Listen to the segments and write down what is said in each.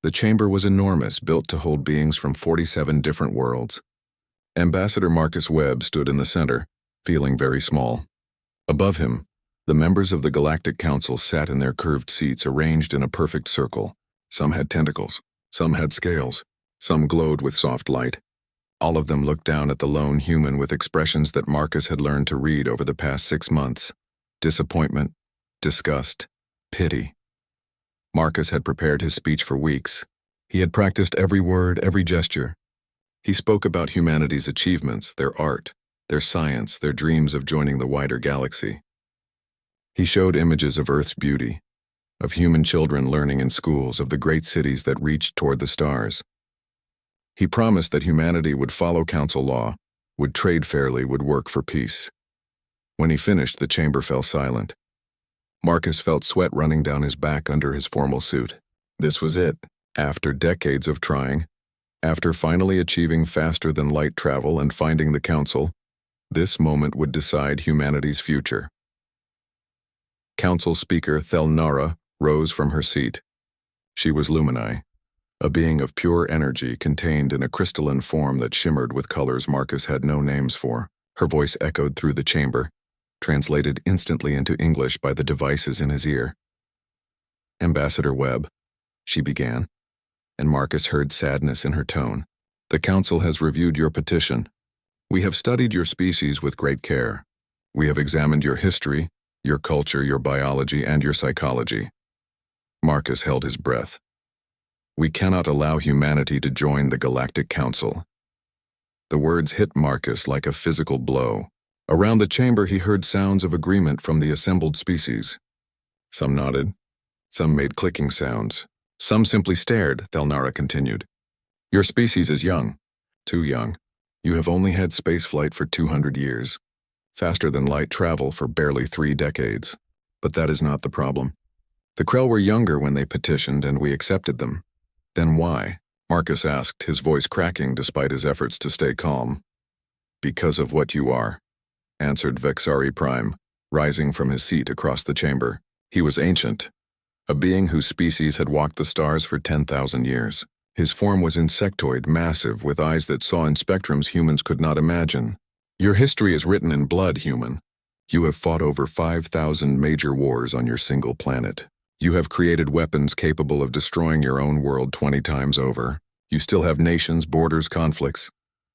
The chamber was enormous, built to hold beings from 47 different worlds. Ambassador Marcus Webb stood in the center, feeling very small. Above him, the members of the Galactic Council sat in their curved seats arranged in a perfect circle. Some had tentacles, some had scales, some glowed with soft light. All of them looked down at the lone human with expressions that Marcus had learned to read over the past 6 months. Disappointment, disgust, pity. Marcus had prepared his speech for weeks. He had practiced every word, every gesture. He spoke about humanity's achievements, their art, their science, their dreams of joining the wider galaxy. He showed images of Earth's beauty, of human children learning in schools, of the great cities that reached toward the stars. He promised that humanity would follow council law, would trade fairly, would work for peace. When he finished, the chamber fell silent. Marcus felt sweat running down his back under his formal suit. This was it. After decades of trying, after finally achieving faster-than-light travel and finding the council, this moment would decide humanity's future. Council Speaker Thelnara rose from her seat. She was Lumini, a being of pure energy contained in a crystalline form that shimmered with colors Marcus had no names for. Her voice echoed through the chamber, translated instantly into English by the devices in his ear. Ambassador Webb, she began, and Marcus heard sadness in her tone. The council has reviewed your petition. We have studied your species with great care. We have examined your history, your culture, your biology, and your psychology. Marcus held his breath. We cannot allow humanity to join the Galactic Council. The words hit Marcus like a physical blow. Around the chamber he heard sounds of agreement from the assembled species. Some nodded. Some made clicking sounds. Some simply stared, Thelnara continued. Your species is young. Too young. You have only had spaceflight for 200 years. Faster-than-light travel for barely 3 decades. But that is not the problem. The Krell were younger when they petitioned and we accepted them. Then why? Marcus asked, his voice cracking despite his efforts to stay calm. Because of what you are, answered Vexari Prime, rising from his seat across the chamber. He was ancient, a being whose species had walked the stars for 10,000 years. His form was insectoid, massive, with eyes that saw in spectrums humans could not imagine. Your history is written in blood, human. You have fought over 5,000 major wars on your single planet. You have created weapons capable of destroying your own world 20 times over. You still have nations, borders, conflicts.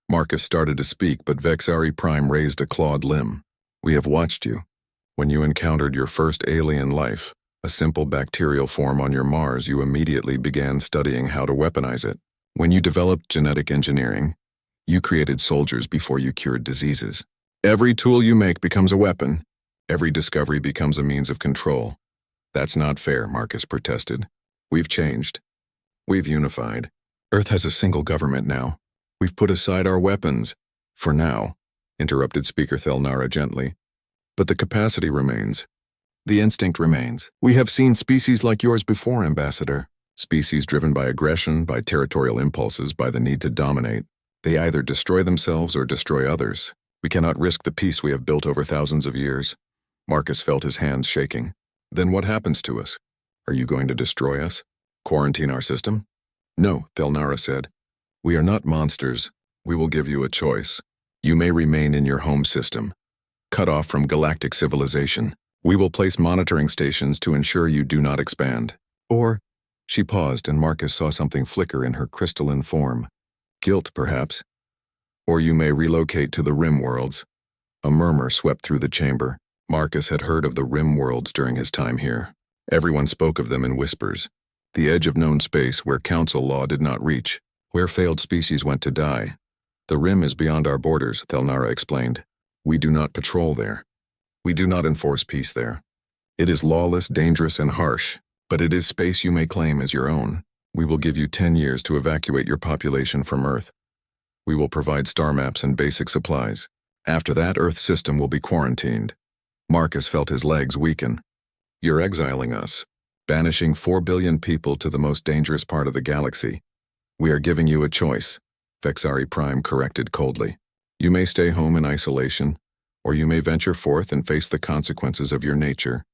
Marcus started to speak, but Vexari Prime raised a clawed limb. We have watched you. When you encountered your first alien life, a simple bacterial form on your Mars, you immediately began studying how to weaponize it. When you developed genetic engineering, you created soldiers before you cured diseases. Every tool you make becomes a weapon. Every discovery becomes a means of control. That's not fair, Marcus protested. We've changed. We've unified. Earth has a single government now. We've put aside our weapons. For now, interrupted Speaker Thelnara gently. But the capacity remains. The instinct remains. We have seen species like yours before, Ambassador. Species driven by aggression, by territorial impulses, by the need to dominate. They either destroy themselves or destroy others. We cannot risk the peace we have built over thousands of years. Marcus felt his hands shaking. Then what happens to us? Are you going to destroy us? Quarantine our system? No, Thelnara said. We are not monsters. We will give you a choice. You may remain in your home system, cut off from galactic civilization. We will place monitoring stations to ensure you do not expand. Or, she paused and Marcus saw something flicker in her crystalline form. Guilt, perhaps. Or you may relocate to the Rim worlds. A murmur swept through the chamber. Marcus had heard of the Rim worlds during his time here. Everyone spoke of them in whispers. The edge of known space where council law did not reach, where failed species went to die. The Rim is beyond our borders, Thelnara explained. We do not patrol there. We do not enforce peace there. It is lawless, dangerous, and harsh, but it is space you may claim as your own. We will give you 10 years to evacuate your population from Earth. We will provide star maps and basic supplies. After that, Earth's system will be quarantined. Marcus felt his legs weaken. You're exiling us, banishing 4 billion people to the most dangerous part of the galaxy. We are giving you a choice, Vexari Prime corrected coldly. You may stay home in isolation, or you may venture forth and face the consequences of your nature.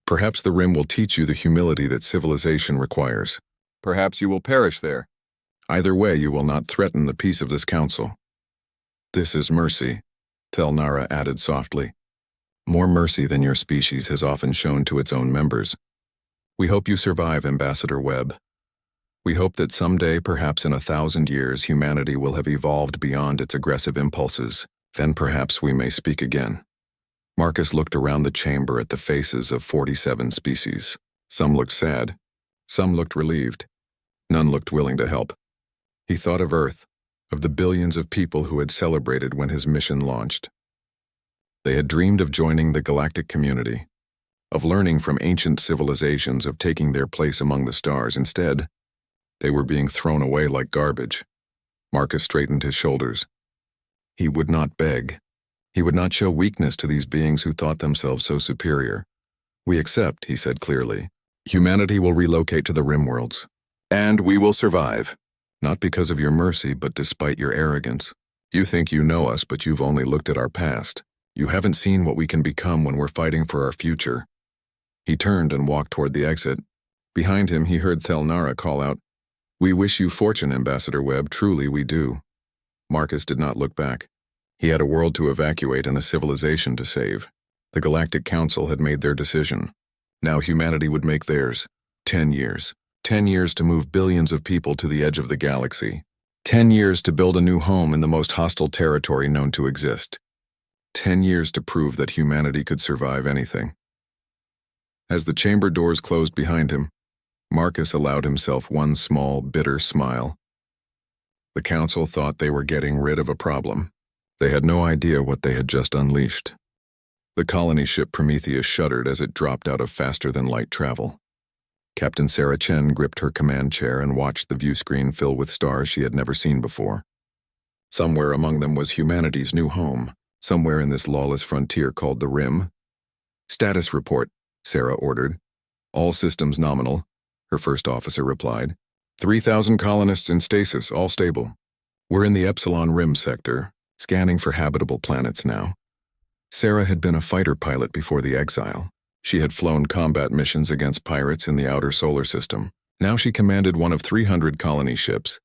Perhaps the Rim will teach you the humility that civilization requires. Perhaps you will perish there. Either way, you will not threaten the peace of this council. This is mercy, Thelnara added softly. More mercy than your species has often shown to its own members. We hope you survive, Ambassador Webb. We hope that someday, perhaps in 1,000 years, humanity will have evolved beyond its aggressive impulses. Then perhaps we may speak again. Marcus looked around the chamber at the faces of 47 species. Some looked sad. Some looked relieved. None looked willing to help. He thought of Earth, of the billions of people who had celebrated when his mission launched. They had dreamed of joining the galactic community, of learning from ancient civilizations, of taking their place among the stars. Instead, they were being thrown away like garbage. Marcus straightened his shoulders. He would not beg. He would not show weakness to these beings who thought themselves so superior. We accept, he said clearly. Humanity will relocate to the rim worlds. And we will survive. Not because of your mercy, but despite your arrogance. You think you know us, but you've only looked at our past. You haven't seen what we can become when we're fighting for our future. He turned and walked toward the exit. Behind him, he heard Thelnara call out, "We wish you fortune, Ambassador Webb, truly we do." Marcus did not look back. He had a world to evacuate and a civilization to save. The Galactic Council had made their decision. Now humanity would make theirs. 10 years. 10 years to move billions of people to the edge of the galaxy. 10 years to build a new home in the most hostile territory known to exist. 10 years to prove that humanity could survive anything. As the chamber doors closed behind him, Marcus allowed himself one small, bitter smile. The council thought they were getting rid of a problem. They had no idea what they had just unleashed. The colony ship Prometheus shuddered as it dropped out of faster-than-light travel. Captain Sarah Chen gripped her command chair and watched the view screen fill with stars she had never seen before. Somewhere among them was humanity's new home, somewhere in this lawless frontier called the Rim. "Status report," Sarah ordered. "All systems nominal," her first officer replied. 3,000 colonists in stasis, all stable. We're in the Epsilon Rim sector, scanning for habitable planets now. Sarah had been a fighter pilot before the exile. She had flown combat missions against pirates in the outer solar system. Now she commanded one of 300 colony ships,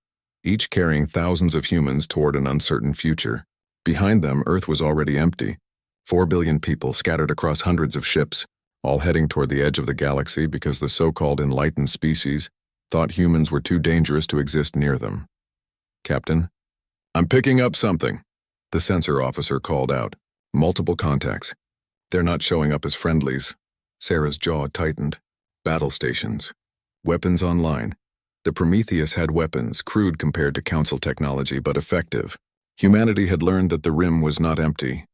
each carrying thousands of humans toward an uncertain future. Behind them, Earth was already empty. 4 billion people scattered across hundreds of ships, all heading toward the edge of the galaxy because the so-called enlightened species thought humans were too dangerous to exist near them. "Captain, I'm picking up something," the sensor officer called out. "Multiple contacts. They're not showing up as friendlies." Sarah's jaw tightened. Battle stations. Weapons online. The Prometheus had weapons, crude compared to Council technology, but effective. Humanity had learned that the Rim was not empty.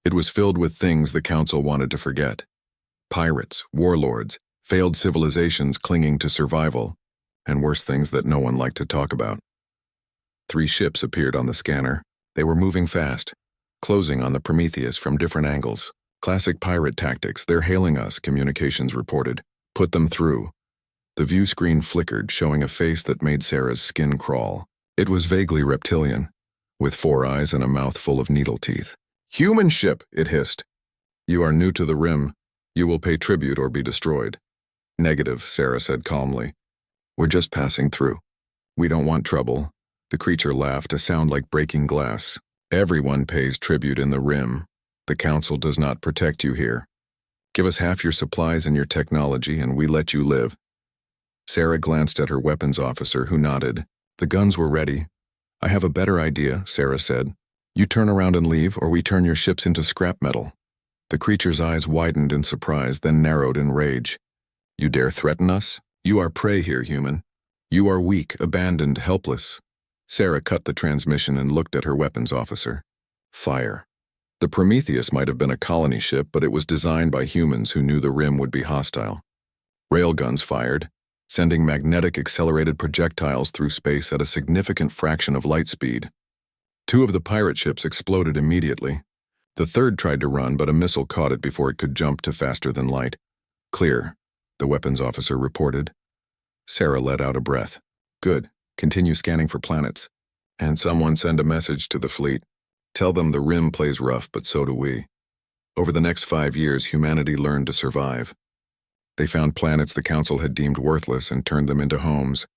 It was filled with things the Council wanted to forget. Pirates, warlords, failed civilizations clinging to survival, and worse things that no one liked to talk about. 3 ships appeared on the scanner. They were moving fast, closing on the Prometheus from different angles. "Classic pirate tactics. They're hailing us," communications reported. "Put them through." The view screen flickered, showing a face that made Sarah's skin crawl. It was vaguely reptilian, with 4 eyes and a mouth full of needle teeth. "Human ship," it hissed. "You are new to the Rim. You will pay tribute or be destroyed." "Negative," Sarah said calmly. "We're just passing through. We don't want trouble." The creature laughed, a sound like breaking glass. "Everyone pays tribute in the Rim. The Council does not protect you here. Give us half your supplies and your technology, and we let you live." Sarah glanced at her weapons officer, who nodded. The guns were ready. "I have a better idea," Sarah said. "You turn around and leave, or we turn your ships into scrap metal." The creature's eyes widened in surprise, then narrowed in rage. "You dare threaten us? You are prey here, human. You are weak, abandoned, helpless." Sarah cut the transmission and looked at her weapons officer. Fire. The Prometheus might have been a colony ship, but it was designed by humans who knew the Rim would be hostile. Railguns fired, sending magnetic accelerated projectiles through space at a significant fraction of light speed. 2 of the pirate ships exploded immediately. The third tried to run, but a missile caught it before it could jump to faster than light. "Clear," the weapons officer reported. Sarah let out a breath. "Good. Continue scanning for planets. And someone send a message to the fleet. Tell them the Rim plays rough, but so do we." Over the next 5 years, humanity learned to survive. They found planets the Council had deemed worthless and turned them into homes.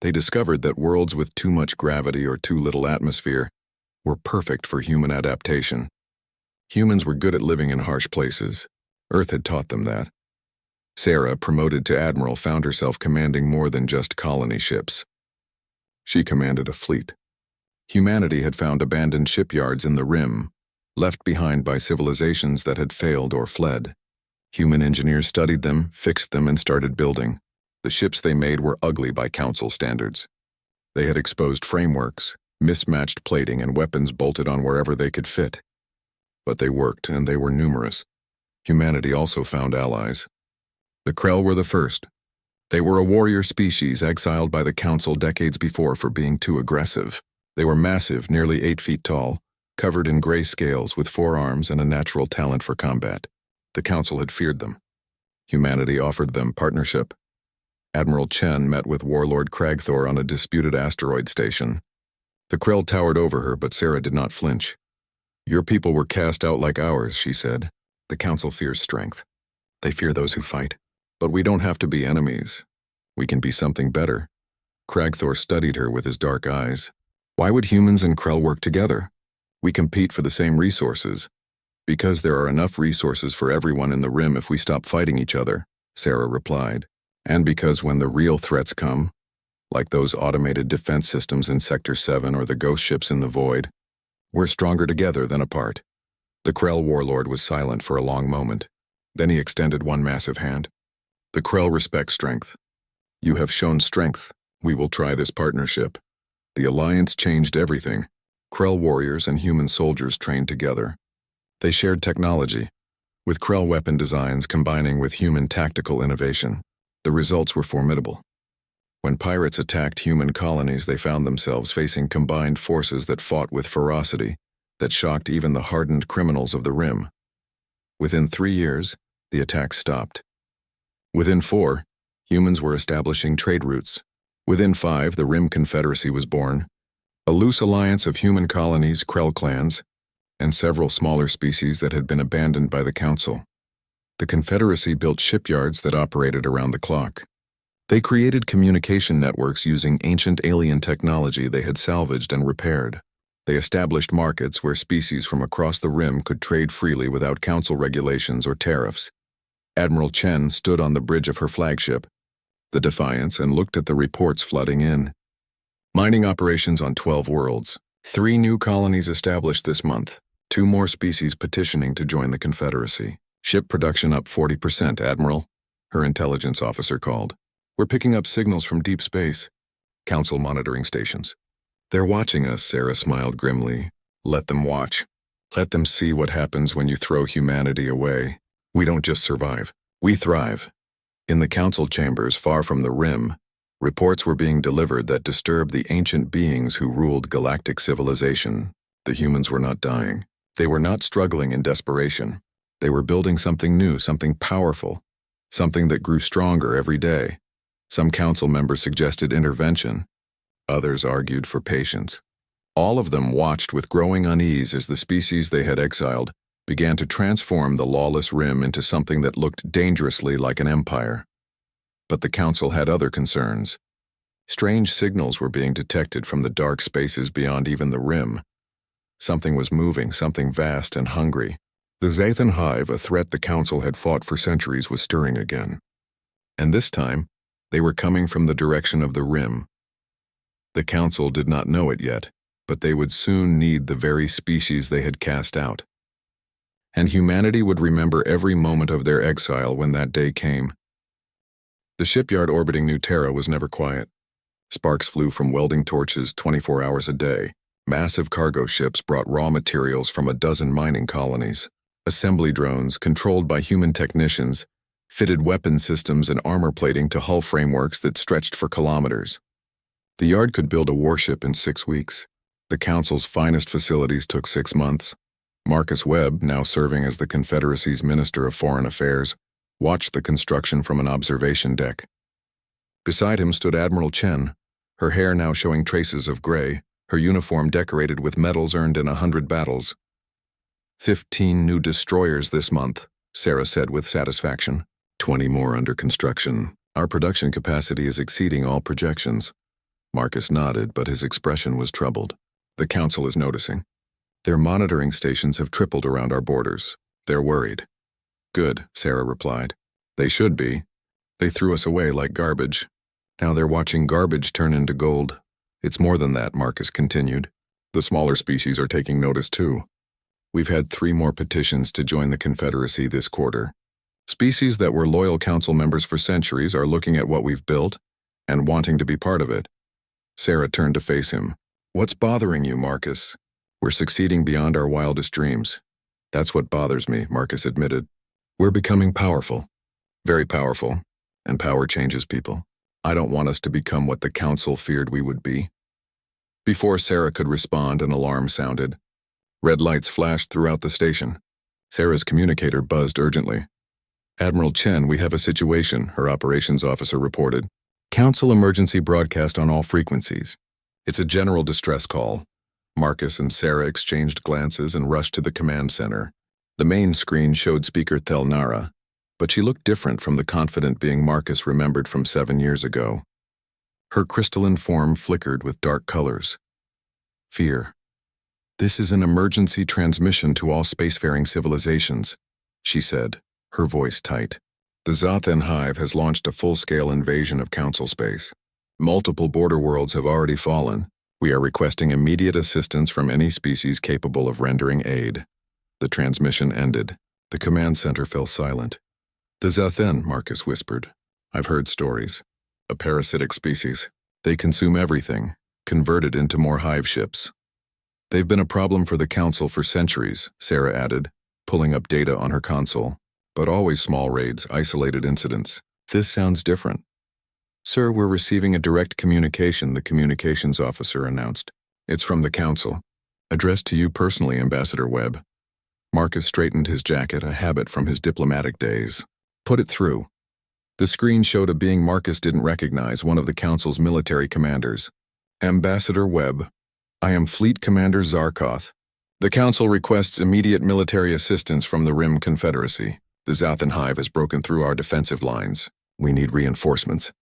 They discovered that worlds with too much gravity or too little atmosphere were perfect for human adaptation. Humans were good at living in harsh places. Earth had taught them that. Sarah, promoted to admiral, found herself commanding more than just colony ships. She commanded a fleet. Humanity had found abandoned shipyards in the Rim, left behind by civilizations that had failed or fled. Human engineers studied them, fixed them, and started building. The ships they made were ugly by Council standards. They had exposed frameworks, mismatched plating, and weapons bolted on wherever they could fit. But they worked, and they were numerous. Humanity also found allies. The Krell were the first. They were a warrior species exiled by the Council decades before for being too aggressive. They were massive, nearly 8 feet tall, covered in gray scales with 4 arms and a natural talent for combat. The Council had feared them. Humanity offered them partnership. Admiral Chen met with Warlord Kragthor on a disputed asteroid station. The Krell towered over her, but Sarah did not flinch. "Your people were cast out like ours," she said. "The Council fears strength. They fear those who fight. But we don't have to be enemies. We can be something better." Kragthor studied her with his dark eyes. "Why would humans and Krell work together? We compete for the same resources." "Because there are enough resources for everyone in the Rim if we stop fighting each other," Sarah replied. "And because when the real threats come, like those automated defense systems in Sector 7 or the ghost ships in the Void, we're stronger together than apart." The Krell warlord was silent for a long moment. Then he extended one massive hand. "The Krell respect strength. You have shown strength. We will try this partnership." The alliance changed everything. Krell warriors and human soldiers trained together. They shared technology, with Krell weapon designs combining with human tactical innovation. The results were formidable. When pirates attacked human colonies, they found themselves facing combined forces that fought with ferocity, that shocked even the hardened criminals of the Rim. Within 3 years, the attacks stopped. Within 4, humans were establishing trade routes. Within 5, the Rim Confederacy was born, a loose alliance of human colonies, Krell clans, and several smaller species that had been abandoned by the Council. The Confederacy built shipyards that operated around the clock. They created communication networks using ancient alien technology they had salvaged and repaired. They established markets where species from across the Rim could trade freely without Council regulations or tariffs. Admiral Chen stood on the bridge of her flagship, the Defiance, and looked at the reports flooding in. Mining operations on 12 worlds. 3 new colonies established this month. 2 more species petitioning to join the Confederacy. Ship production up 40%, Admiral, her intelligence officer called. "We're picking up signals from deep space." Council monitoring stations. "They're watching us," Sarah smiled grimly. "Let them watch. Let them see what happens when you throw humanity away. We don't just survive, we thrive." In the Council chambers far from the Rim, reports were being delivered that disturbed the ancient beings who ruled galactic civilization. The humans were not dying. They were not struggling in desperation. They were building something new, something powerful, something that grew stronger every day. Some Council members suggested intervention. Others argued for patience. All of them watched with growing unease as the species they had exiled began to transform the lawless Rim into something that looked dangerously like an empire. But the Council had other concerns. Strange signals were being detected from the dark spaces beyond even the Rim. Something was moving, something vast and hungry. The Zathan Hive, a threat the Council had fought for centuries, was stirring again. And this time, they were coming from the direction of the Rim. The Council did not know it yet, but they would soon need the very species they had cast out. And humanity would remember every moment of their exile when that day came. The shipyard orbiting New Terra was never quiet. Sparks flew from welding torches 24 hours a day. Massive cargo ships brought raw materials from a dozen mining colonies. Assembly drones, controlled by human technicians, fitted weapon systems and armor plating to hull frameworks that stretched for kilometers. The yard could build a warship in 6 weeks. The Council's finest facilities took 6 months. Marcus Webb, now serving as the Confederacy's Minister of Foreign Affairs, watched the construction from an observation deck. Beside him stood Admiral Chen, her hair now showing traces of gray, her uniform decorated with medals earned in 100 battles. 15 new destroyers this month, Sarah said with satisfaction. 20 more under construction. Our production capacity is exceeding all projections. Marcus nodded, but his expression was troubled. The council is noticing. Their monitoring stations have tripled around our borders. They're worried. Good, Sarah replied. They should be. They threw us away like garbage. Now they're watching garbage turn into gold. It's more than that, Marcus continued. The smaller species are taking notice too. We've had 3 more petitions to join the Confederacy this quarter. Species that were loyal council members for centuries are looking at what we've built and wanting to be part of it. Sarah turned to face him. What's bothering you, Marcus? We're succeeding beyond our wildest dreams. That's what bothers me, Marcus admitted. We're becoming powerful. Very powerful. And power changes people. I don't want us to become what the council feared we would be. Before Sarah could respond, an alarm sounded. Red lights flashed throughout the station. Sarah's communicator buzzed urgently. Admiral Chen, we have a situation, her operations officer reported. Council emergency broadcast on all frequencies. It's a general distress call. Marcus and Sarah exchanged glances and rushed to the command center. The main screen showed speaker Thelnara, but she looked different from the confident being Marcus remembered from 7 years ago. Her crystalline form flickered with dark colors. Fear. This is an emergency transmission to all spacefaring civilizations, she said, her voice tight. The Zathen Hive has launched a full-scale invasion of Council space. Multiple border worlds have already fallen. We are requesting immediate assistance from any species capable of rendering aid. The transmission ended. The command center fell silent. The Zathen, Marcus whispered. I've heard stories. A parasitic species. They consume everything, converted into more hive ships. They've been a problem for the Council for centuries, Sarah added, pulling up data on her console. But always small raids, isolated incidents. This sounds different. Sir, we're receiving a direct communication, the communications officer announced. It's from the Council. Addressed to you personally, Ambassador Webb. Marcus straightened his jacket, a habit from his diplomatic days. Put it through. The screen showed a being Marcus didn't recognize, one of the Council's military commanders. Ambassador Webb, I am Fleet Commander Zarkoth. The Council requests immediate military assistance from the Rim Confederacy. The Zathen Hive has broken through our defensive lines. We need reinforcements.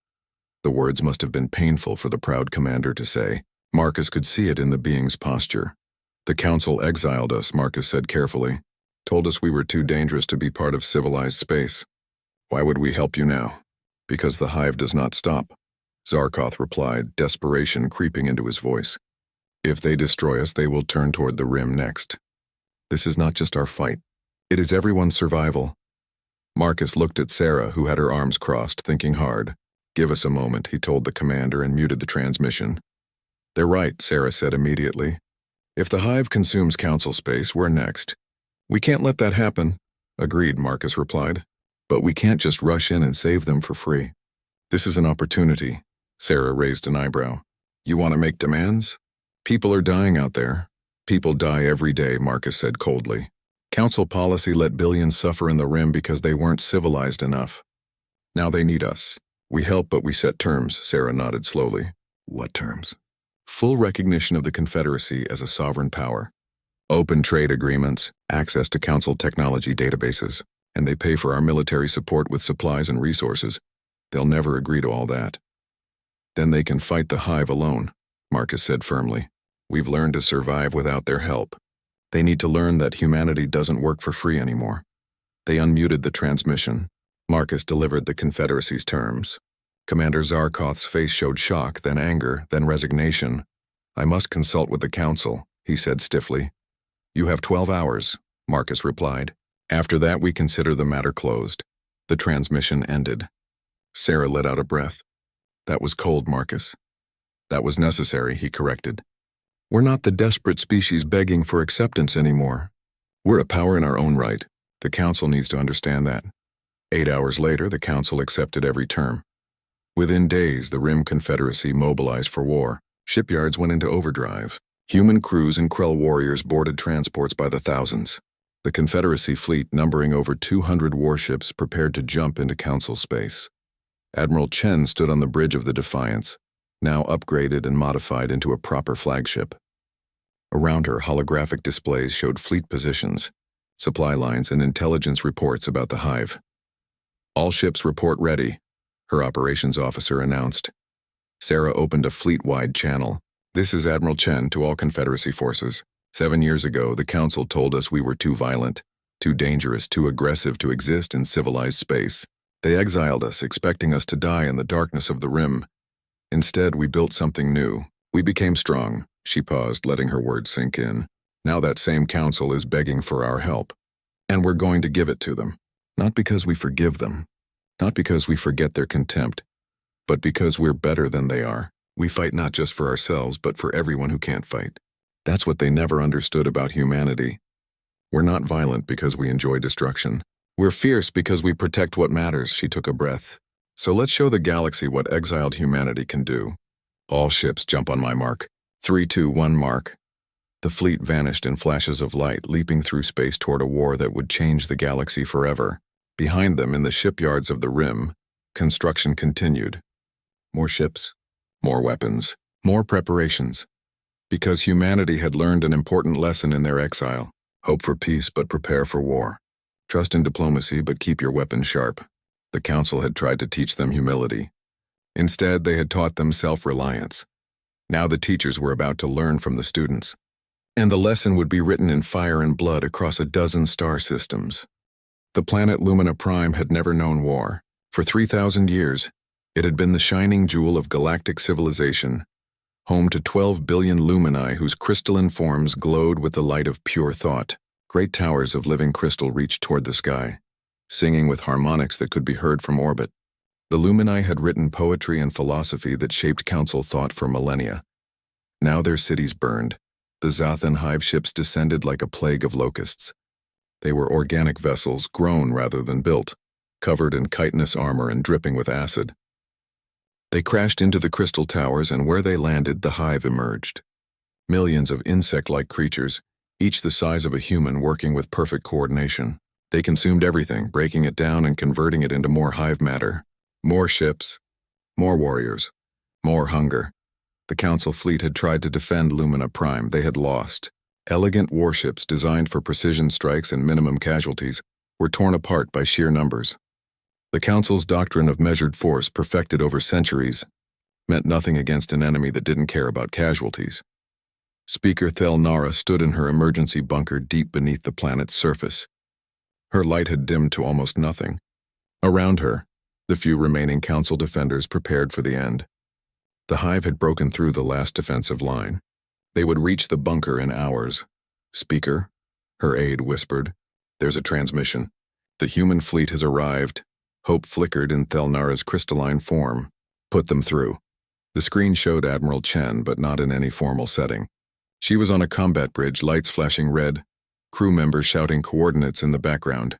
The words must have been painful for the proud commander to say. Marcus could see it in the being's posture. The Council exiled us, Marcus said carefully. Told us we were too dangerous to be part of civilized space. Why would we help you now? Because the Hive does not stop. Zarkoth replied, desperation creeping into his voice. If they destroy us, they will turn toward the Rim next. This is not just our fight. It is everyone's survival. Marcus looked at Sarah, who had her arms crossed, thinking hard. Give us a moment, he told the commander and muted the transmission. They're right, Sarah said immediately. If the Hive consumes Council space, we're next. We can't let that happen. Agreed, Marcus replied. But we can't just rush in and save them for free. This is an opportunity. Sarah raised an eyebrow. You want to make demands? People are dying out there. People die every day, Marcus said coldly. Council policy let billions suffer in the Rim because they weren't civilized enough. Now they need us. We help, but we set terms, Sarah nodded slowly. What terms? Full recognition of the Confederacy as a sovereign power. Open trade agreements, access to Council technology databases, and they pay for our military support with supplies and resources. They'll never agree to all that. Then they can fight the Hive alone, Marcus said firmly. We've learned to survive without their help. They need to learn that humanity doesn't work for free anymore. They unmuted the transmission. Marcus delivered the Confederacy's terms. Commander Zarkoth's face showed shock, then anger, then resignation. I must consult with the Council, he said stiffly. You have 12 hours, Marcus replied. After that, we consider the matter closed. The transmission ended. Sarah let out a breath. That was cold, Marcus. That was necessary, he corrected. We're not the desperate species begging for acceptance anymore. We're a power in our own right. The Council needs to understand that. 8 hours later, the Council accepted every term. Within days, the Rim Confederacy mobilized for war. Shipyards went into overdrive. Human crews and Krell warriors boarded transports by the thousands. The Confederacy fleet, numbering over 200 warships, prepared to jump into Council space. Admiral Chen stood on the bridge of the Defiance, now upgraded and modified into a proper flagship. Around her, holographic displays showed fleet positions, supply lines, and intelligence reports about the Hive. All ships report ready, her operations officer announced. Sarah opened a fleet-wide channel. "This is Admiral Chen to all Confederacy forces. 7 years ago, the Council told us we were too violent, too dangerous, too aggressive to exist in civilized space. They exiled us, expecting us to die in the darkness of the Rim. Instead, we built something new. We became strong." She paused, letting her words sink in. "Now that same Council is begging for our help. And we're going to give it to them. Not because we forgive them, not because we forget their contempt, but because we're better than they are. We fight not just for ourselves, but for everyone who can't fight. That's what they never understood about humanity. We're not violent because we enjoy destruction. We're fierce because we protect what matters." She took a breath. "So let's show the galaxy what exiled humanity can do. All ships jump on my mark. 3, 2, 1 mark." The fleet vanished in flashes of light, leaping through space toward a war that would change the galaxy forever. Behind them, in the shipyards of the Rim, construction continued. More ships, more weapons, more preparations. Because humanity had learned an important lesson in their exile. Hope for peace, but prepare for war. Trust in diplomacy, but keep your weapons sharp. The Council had tried to teach them humility. Instead, they had taught them self-reliance. Now the teachers were about to learn from the students. And the lesson would be written in fire and blood across a dozen star systems. The planet Lumina Prime had never known war. For 3,000 years, it had been the shining jewel of galactic civilization, home to 12 billion lumini whose crystalline forms glowed with the light of pure thought. Great towers of living crystal reached toward the sky, singing with harmonics that could be heard from orbit. The lumini had written poetry and philosophy that shaped Council thought for millennia. Now their cities burned. The Zathan hive ships descended like a plague of locusts. They were organic vessels, grown rather than built, covered in chitinous armor and dripping with acid. They crashed into the crystal towers, and where they landed, the hive emerged. Millions of insect-like creatures, each the size of a human, working with perfect coordination. They consumed everything, breaking it down and converting it into more hive matter. More ships, more warriors, more hunger. The Council fleet had tried to defend Lumina Prime. They had lost. Elegant warships designed for precision strikes and minimum casualties were torn apart by sheer numbers. The Council's doctrine of measured force, perfected over centuries, meant nothing against an enemy that didn't care about casualties. Speaker Thelnara stood in her emergency bunker deep beneath the planet's surface. Her light had dimmed to almost nothing. Around her, the few remaining Council defenders prepared for the end. The hive had broken through the last defensive line. They would reach the bunker in hours. "Speaker," her aide whispered, "there's a transmission. The human fleet has arrived." Hope flickered in Thelnara's crystalline form. "Put them through." The screen showed Admiral Chen, but not in any formal setting. She was on a combat bridge, lights flashing red, crew members shouting coordinates in the background.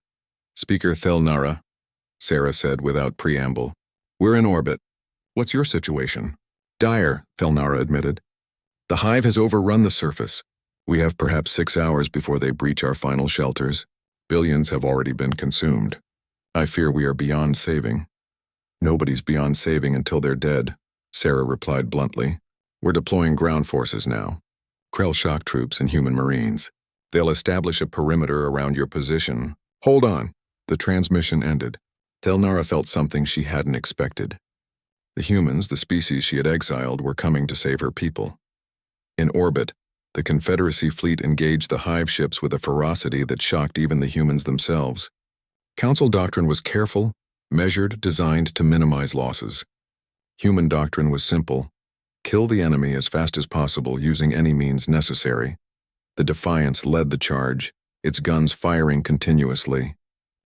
"Speaker Thelnara," Sarah said without preamble. "We're in orbit. What's your situation?" "Dire," Thelnara admitted. "The hive has overrun the surface. We have perhaps 6 hours before they breach our final shelters. Billions have already been consumed. I fear we are beyond saving." "Nobody's beyond saving until they're dead," Sarah replied bluntly. "We're deploying ground forces now. Krell shock troops and human marines. They'll establish a perimeter around your position." "Hold on." The transmission ended. Thelnara felt something she hadn't expected. The humans, the species she had exiled, were coming to save her people. In orbit, the Confederacy fleet engaged the hive ships with a ferocity that shocked even the humans themselves. Council doctrine was careful, measured, designed to minimize losses. Human doctrine was simple: kill the enemy as fast as possible using any means necessary. The Defiance led the charge, its guns firing continuously.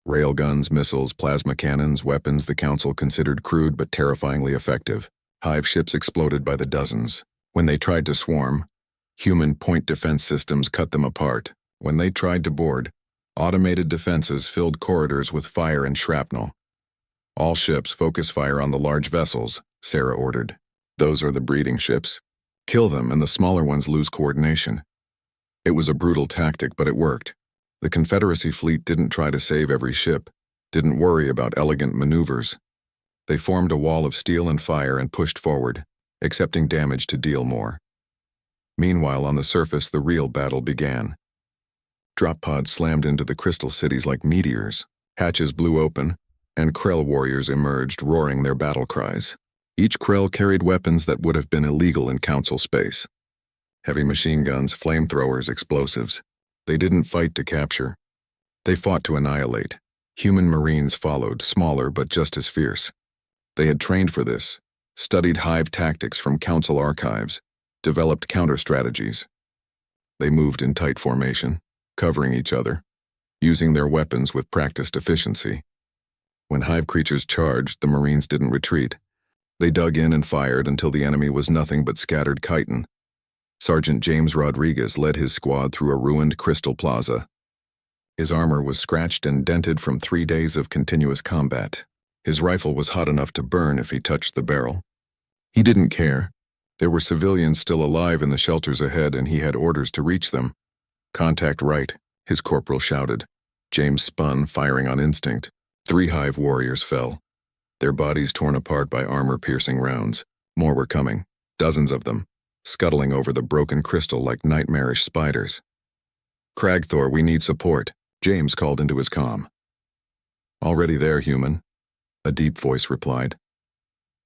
Railguns, missiles, plasma cannons, weapons the Council considered crude but terrifyingly effective. Hive ships exploded by the dozens. When they tried to swarm, human point defense systems cut them apart. When they tried to board, automated defenses filled corridors with fire and shrapnel. "All ships focus fire on the large vessels," Sarah ordered. "Those are the breeding ships. Kill them and the smaller ones lose coordination." It was a brutal tactic, but it worked. The Confederacy fleet didn't try to save every ship, didn't worry about elegant maneuvers. They formed a wall of steel and fire and pushed forward, accepting damage to deal more. Meanwhile, on the surface, the real battle began. Drop pods slammed into the crystal cities like meteors. Hatches blew open, and Krell warriors emerged, roaring their battle cries. Each Krell carried weapons that would have been illegal in Council space. Heavy machine guns, flamethrowers, explosives. They didn't fight to capture. They fought to annihilate. Human Marines followed, smaller but just as fierce. They had trained for this, studied hive tactics from Council archives, developed counter-strategies. They moved in tight formation, covering each other, using their weapons with practiced efficiency. When hive creatures charged, the Marines didn't retreat. They dug in and fired until the enemy was nothing but scattered chitin. Sergeant James Rodriguez led his squad through a ruined Crystal Plaza. His armor was scratched and dented from 3 days of continuous combat. His rifle was hot enough to burn if he touched the barrel. He didn't care. There were civilians still alive in the shelters ahead, and he had orders to reach them. "Contact right," his corporal shouted. James spun, firing on instinct. 3 hive warriors fell, their bodies torn apart by armor-piercing rounds. More were coming, dozens of them, scuttling over the broken crystal like nightmarish spiders. "Cragthor, we need support," James called into his comm. "Already there, human," a deep voice replied.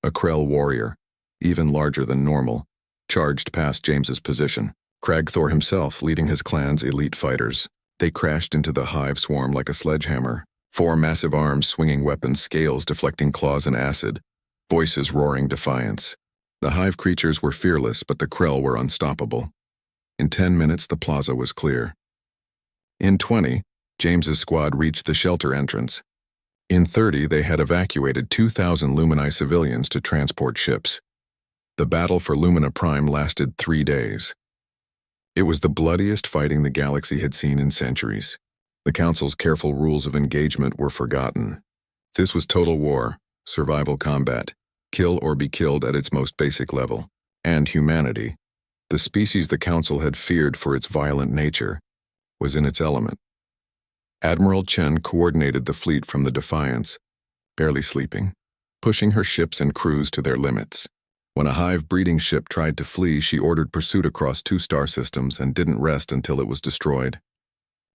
A Krell warrior, even larger than normal, charged past James's position. Cragthor himself leading his clan's elite fighters. They crashed into the hive swarm like a sledgehammer. 4 massive arms swinging weapons, scales deflecting claws and acid, voices roaring defiance. The hive creatures were fearless, but the Krell were unstoppable. In 10 minutes, the plaza was clear. In 20, James's squad reached the shelter entrance. In 30, they had evacuated 2,000 Lumini civilians to transport ships. The battle for Lumina Prime lasted 3 days. It was the bloodiest fighting the galaxy had seen in centuries. The Council's careful rules of engagement were forgotten. This was total war, survival combat, kill or be killed at its most basic level. And humanity, the species the Council had feared for its violent nature, was in its element. Admiral Chen coordinated the fleet from the Defiance, barely sleeping, pushing her ships and crews to their limits. When a hive breeding ship tried to flee, she ordered pursuit across 2 star systems and didn't rest until it was destroyed.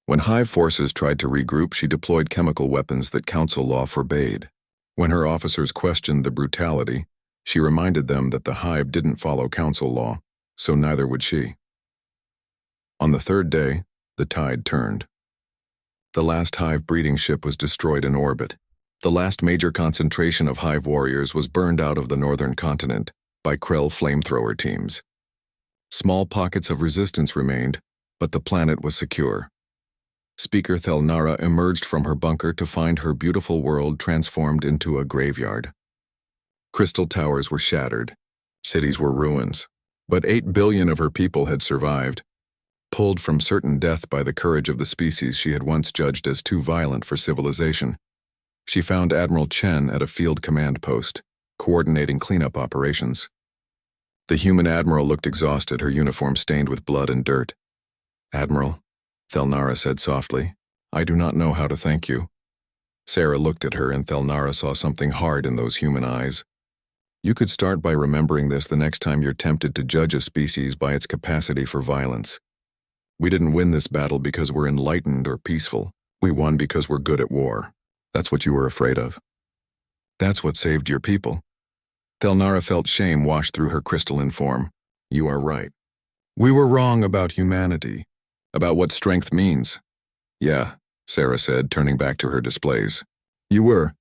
When hive forces tried to regroup, she deployed chemical weapons that Council law forbade. When her officers questioned the brutality, she reminded them that the hive didn't follow Council law, so neither would she. On the 3rd day, the tide turned. The last hive breeding ship was destroyed in orbit. The last major concentration of hive warriors was burned out of the northern continent by Krell flamethrower teams. Small pockets of resistance remained, but the planet was secure. Speaker Thelnara emerged from her bunker to find her beautiful world transformed into a graveyard. Crystal towers were shattered. Cities were ruins. But 8 billion of her people had survived. Pulled from certain death by the courage of the species she had once judged as too violent for civilization, she found Admiral Chen at a field command post, coordinating cleanup operations. The human admiral looked exhausted, her uniform stained with blood and dirt. "Admiral," Thelnara said softly, "I do not know how to thank you." Sarah looked at her, and Thelnara saw something hard in those human eyes. "You could start by remembering this the next time you're tempted to judge a species by its capacity for violence. We didn't win this battle because we're enlightened or peaceful. We won because we're good at war. That's what you were afraid of. That's what saved your people." Thelnara felt shame wash through her crystalline form. "You are right. We were wrong about humanity, about what strength means." "Yeah," Sarah said, turning back to her displays. "You were.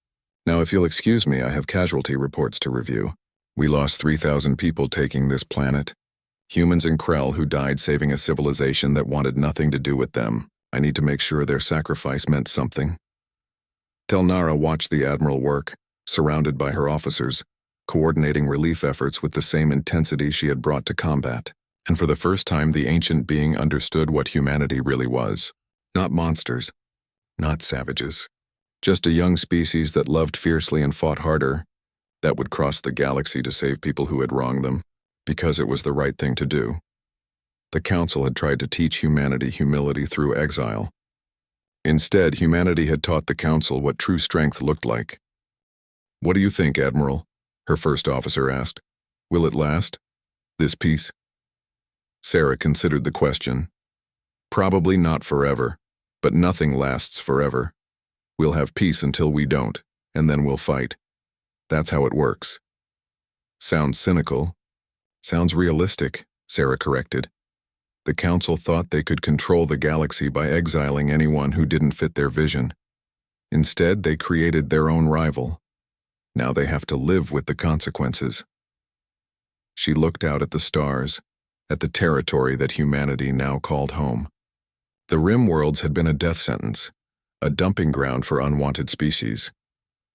Now, if you'll excuse me, I have casualty reports to review. We lost 3,000 people taking this planet. Humans and Krell who died saving a civilization that wanted nothing to do with them. I need to make sure their sacrifice meant something." Thelnara watched the Admiral work, surrounded by her officers, coordinating relief efforts with the same intensity she had brought to combat. And for the first time, the ancient being understood what humanity really was. Not monsters, not savages. Just a young species that loved fiercely and fought harder, that would cross the galaxy to save people who had wronged them, because it was the right thing to do. The Council had tried to teach humanity humility through exile. Instead, humanity had taught the Council what true strength looked like. "What do you think, Admiral?" her first officer asked. "Will it last? This peace?" Sarah considered the question. "Probably not forever, but nothing lasts forever. We'll have peace until we don't, and then we'll fight. That's how it works." Sounds cynical. Sounds realistic, Sarah corrected. The council thought they could control the galaxy by exiling anyone who didn't fit their vision. Instead, they created their own rival. Now they have to live with the consequences. She looked out at the stars, at the territory that humanity now called home. The Rim worlds had been a death sentence, a dumping ground for unwanted species.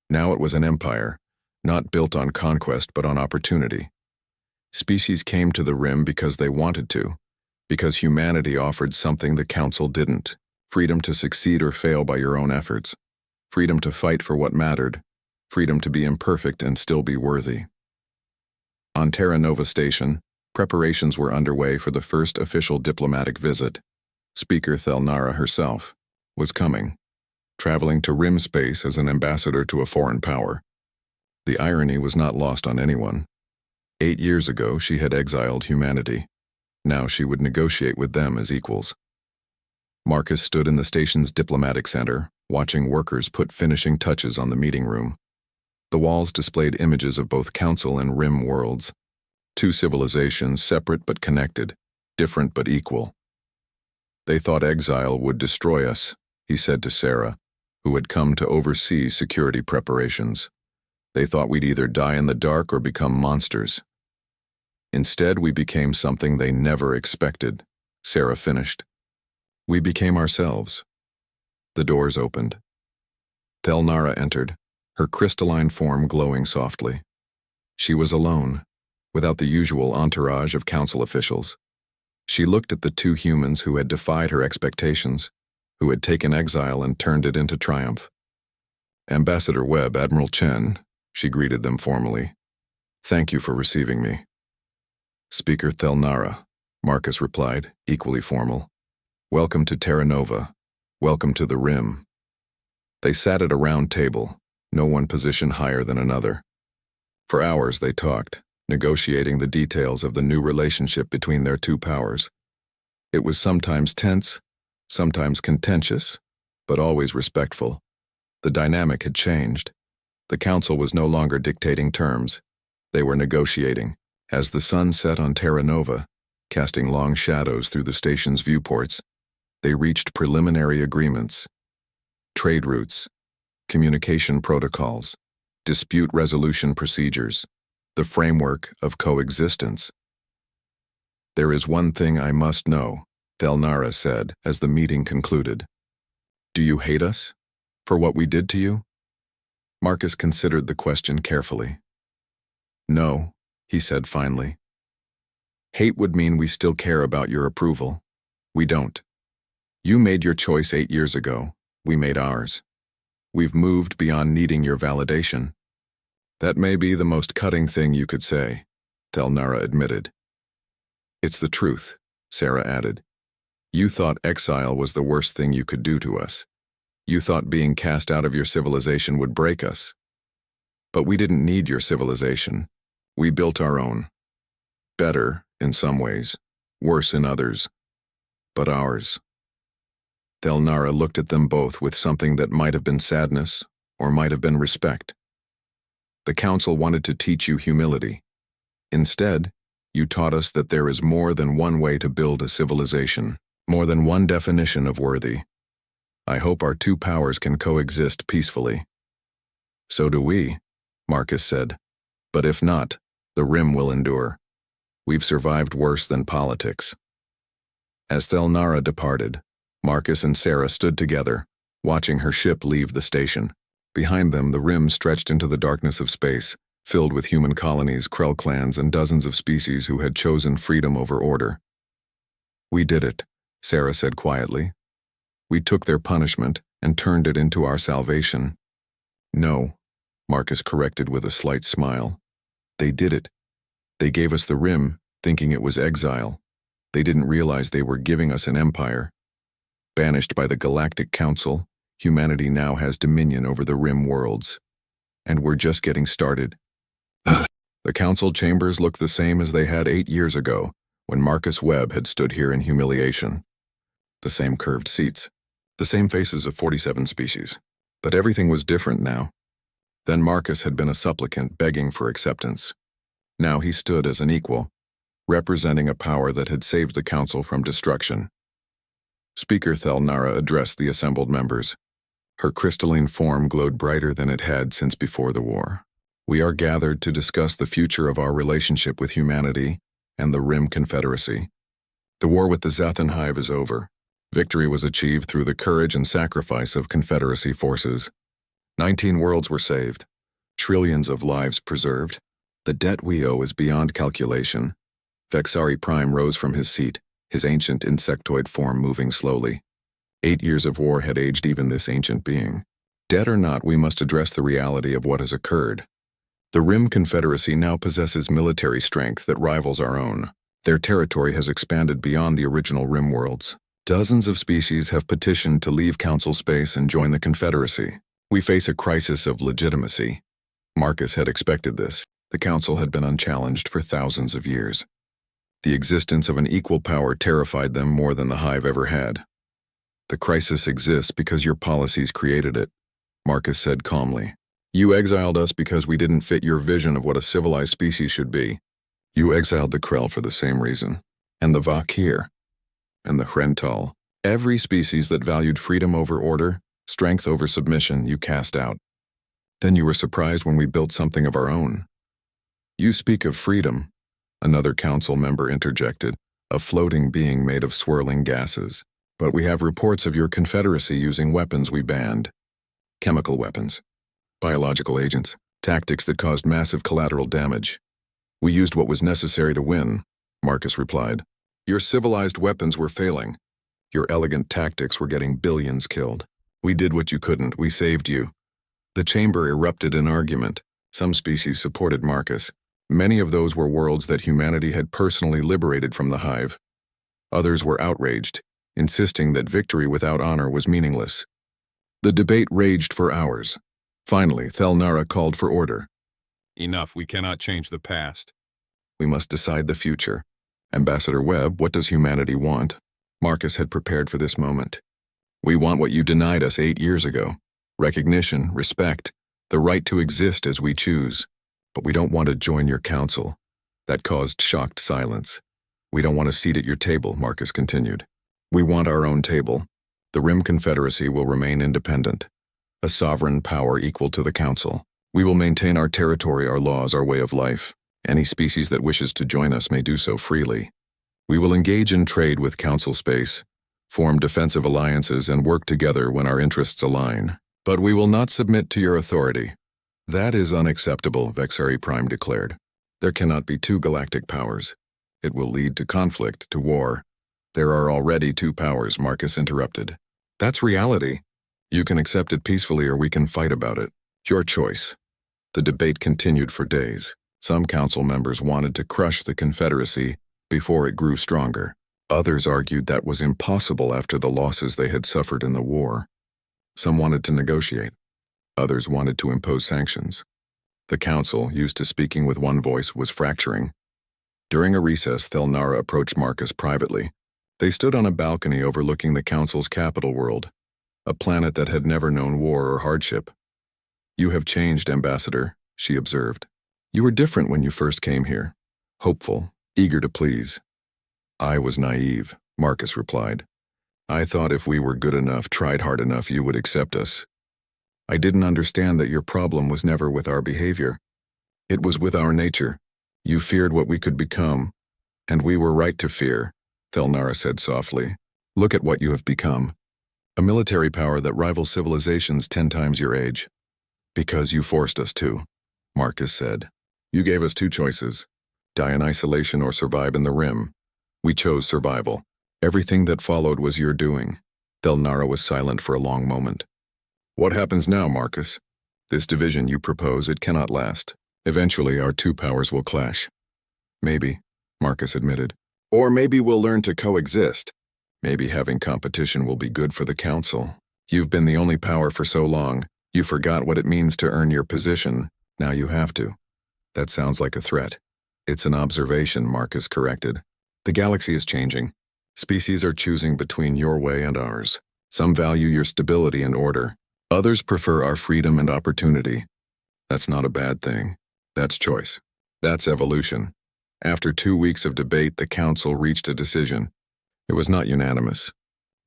Now it was an empire, not built on conquest but on opportunity. Species came to the Rim because they wanted to, because humanity offered something the Council didn't: freedom to succeed or fail by your own efforts, freedom to fight for what mattered, freedom to be imperfect and still be worthy. On Terra Nova Station, preparations were underway for the first official diplomatic visit. Speaker Thelnara herself was coming, traveling to Rim space as an ambassador to a foreign power. The irony was not lost on anyone. 8 years ago, she had exiled humanity. Now she would negotiate with them as equals. Marcus stood in the station's diplomatic center, watching workers put finishing touches on the meeting room. The walls displayed images of both Council and Rim worlds. Two civilizations, separate but connected, different but equal. They thought exile would destroy us, he said to Sarah, who had come to oversee security preparations. They thought we'd either die in the dark or become monsters. Instead, we became something they never expected, Sarah finished. We became ourselves. The doors opened. Thelnara entered, her crystalline form glowing softly. She was alone, without the usual entourage of council officials. She looked at the two humans who had defied her expectations, who had taken exile and turned it into triumph. Ambassador Webb, Admiral Chen, she greeted them formally. Thank you for receiving me. Speaker Thelnara, Marcus replied, equally formal. Welcome to Terra Nova. Welcome to the Rim. They sat at a round table, no one position higher than another. For hours they talked, negotiating the details of the new relationship between their two powers. It was sometimes tense, sometimes contentious, but always respectful. The dynamic had changed. The Council was no longer dictating terms. They were negotiating. As the sun set on Terra Nova, casting long shadows through the station's viewports, they reached preliminary agreements. Trade routes, communication protocols, dispute resolution procedures, the framework of coexistence. There is one thing I must know, Thelnara said as the meeting concluded. Do you hate us for what we did to you? Marcus considered the question carefully. No, he said finally. Hate would mean we still care about your approval. We don't. You made your choice 8 years ago. We made ours. We've moved beyond needing your validation. That may be the most cutting thing you could say, Thelnara admitted. It's the truth, Sarah added. You thought exile was the worst thing you could do to us. You thought being cast out of your civilization would break us. But we didn't need your civilization. We built our own. Better, in some ways, worse in others, but ours. Thelnara looked at them both with something that might have been sadness, or might have been respect. The Council wanted to teach you humility. Instead, you taught us that there is more than one way to build a civilization, more than one definition of worthy. I hope our two powers can coexist peacefully. So do we, Marcus said. But if not, the Rim will endure. We've survived worse than politics. As Thelnara departed, Marcus and Sarah stood together, watching her ship leave the station. Behind them, the Rim stretched into the darkness of space, filled with human colonies, Krell clans, and dozens of species who had chosen freedom over order. We did it, Sarah said quietly. We took their punishment and turned it into our salvation. No, Marcus corrected with a slight smile. They did it. They gave us the Rim, thinking it was exile. They didn't realize they were giving us an empire. Banished by the Galactic Council, humanity now has dominion over the Rim worlds. And we're just getting started. The council chambers looked the same as they had 8 years ago, when Marcus Webb had stood here in humiliation. The same curved seats, the same faces of 47 species. But everything was different now. Then Marcus had been a supplicant begging for acceptance. Now he stood as an equal, representing a power that had saved the Council from destruction. Speaker Thelnara addressed the assembled members. Her crystalline form glowed brighter than it had since before the war. We are gathered to discuss the future of our relationship with humanity and the Rim Confederacy. The war with the Zathan Hive is over. Victory was achieved through the courage and sacrifice of Confederacy forces. 19 worlds were saved, trillions of lives preserved. The debt we owe is beyond calculation. Vexari Prime rose from his seat, his ancient insectoid form moving slowly. 8 years of war had aged even this ancient being. Dead or not, we must address the reality of what has occurred. The Rim Confederacy now possesses military strength that rivals our own. Their territory has expanded beyond the original Rim worlds. Dozens of species have petitioned to leave Council space and join the Confederacy. We face a crisis of legitimacy. Marcus had expected this. The Council had been unchallenged for thousands of years. The existence of an equal power terrified them more than the Hive ever had. The crisis exists because your policies created it, Marcus said calmly. You exiled us because we didn't fit your vision of what a civilized species should be. You exiled the Krell for the same reason, and the Vakir, and the Hrental. Every species that valued freedom over order, strength over submission, you cast out. Then you were surprised when we built something of our own. You speak of freedom, another council member interjected, a floating being made of swirling gases. But we have reports of your Confederacy using weapons we banned. Chemical weapons, biological agents, tactics that caused massive collateral damage. We used what was necessary to win, Marcus replied. Your civilized weapons were failing. Your elegant tactics were getting billions killed. We did what you couldn't. We saved you. The chamber erupted in argument. Some species supported Marcus. Many of those were worlds that humanity had personally liberated from the Hive. Others were outraged, insisting that victory without honor was meaningless. The debate raged for hours. Finally, Thelnara called for order. Enough, we cannot change the past. We must decide the future. Ambassador Webb, what does humanity want? Marcus had prepared for this moment. We want what you denied us 8 years ago. Recognition, respect, the right to exist as we choose. But we don't want to join your council. That caused shocked silence. We don't want a seat at your table, Marcus continued. We want our own table. The Rim Confederacy will remain independent, a sovereign power equal to the Council. We will maintain our territory, our laws, our way of life. Any species that wishes to join us may do so freely. We will engage in trade with Council space, form defensive alliances, and work together when our interests align. But we will not submit to your authority. That is unacceptable, Vexari Prime declared. There cannot be two galactic powers. It will lead to conflict, to war. There are already two powers, Marcus interrupted. That's reality. You can accept it peacefully or we can fight about it. Your choice. The debate continued for days. Some council members wanted to crush the Confederacy before it grew stronger. Others argued that was impossible after the losses they had suffered in the war. Some wanted to negotiate. Others wanted to impose sanctions. The council, used to speaking with one voice, was fracturing. During a recess, Thelnara approached Marcus privately. They stood on a balcony overlooking the council's capital world, a planet that had never known war or hardship. You have changed, Ambassador, she observed. You were different when you first came here, hopeful, eager to please. I was naive, Marcus replied. I thought if we were good enough, tried hard enough, you would accept us. I didn't understand that your problem was never with our behavior. It was with our nature. You feared what we could become, and we were right to fear, Thelnara said softly. Look at what you have become. A military power that rivals civilizations 10 times your age. Because you forced us to, Marcus said. You gave us two choices, die in isolation or survive in the Rim. We chose survival. Everything that followed was your doing. Thelnara was silent for a long moment. What happens now, Marcus? This division you propose, it cannot last. Eventually, our two powers will clash. Maybe, Marcus admitted. Or maybe we'll learn to coexist. Maybe having competition will be good for the Council. You've been the only power for so long, you forgot what it means to earn your position. Now you have to. That sounds like a threat. It's an observation, Marcus corrected. The galaxy is changing. Species are choosing between your way and ours. Some value your stability and order. Others prefer our freedom and opportunity. That's not a bad thing. That's choice. That's evolution. After 2 weeks of debate, the Council reached a decision. It was not unanimous.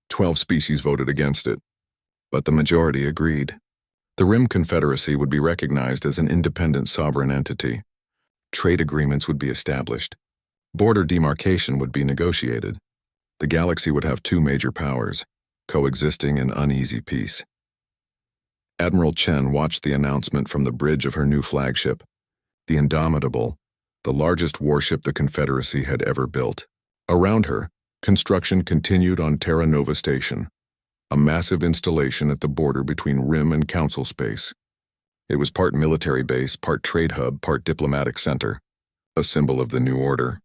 12 species voted against it, but the majority agreed. The Rim Confederacy would be recognized as an independent sovereign entity. Trade agreements would be established. Border demarcation would be negotiated. The galaxy would have 2 major powers, coexisting in uneasy peace. Admiral Chen watched the announcement from the bridge of her new flagship, the Indomitable, the largest warship the Confederacy had ever built. Around her, construction continued on Terra Nova Station, a massive installation at the border between Rim and Council space. It was part military base, part trade hub, part diplomatic center, a symbol of the new order.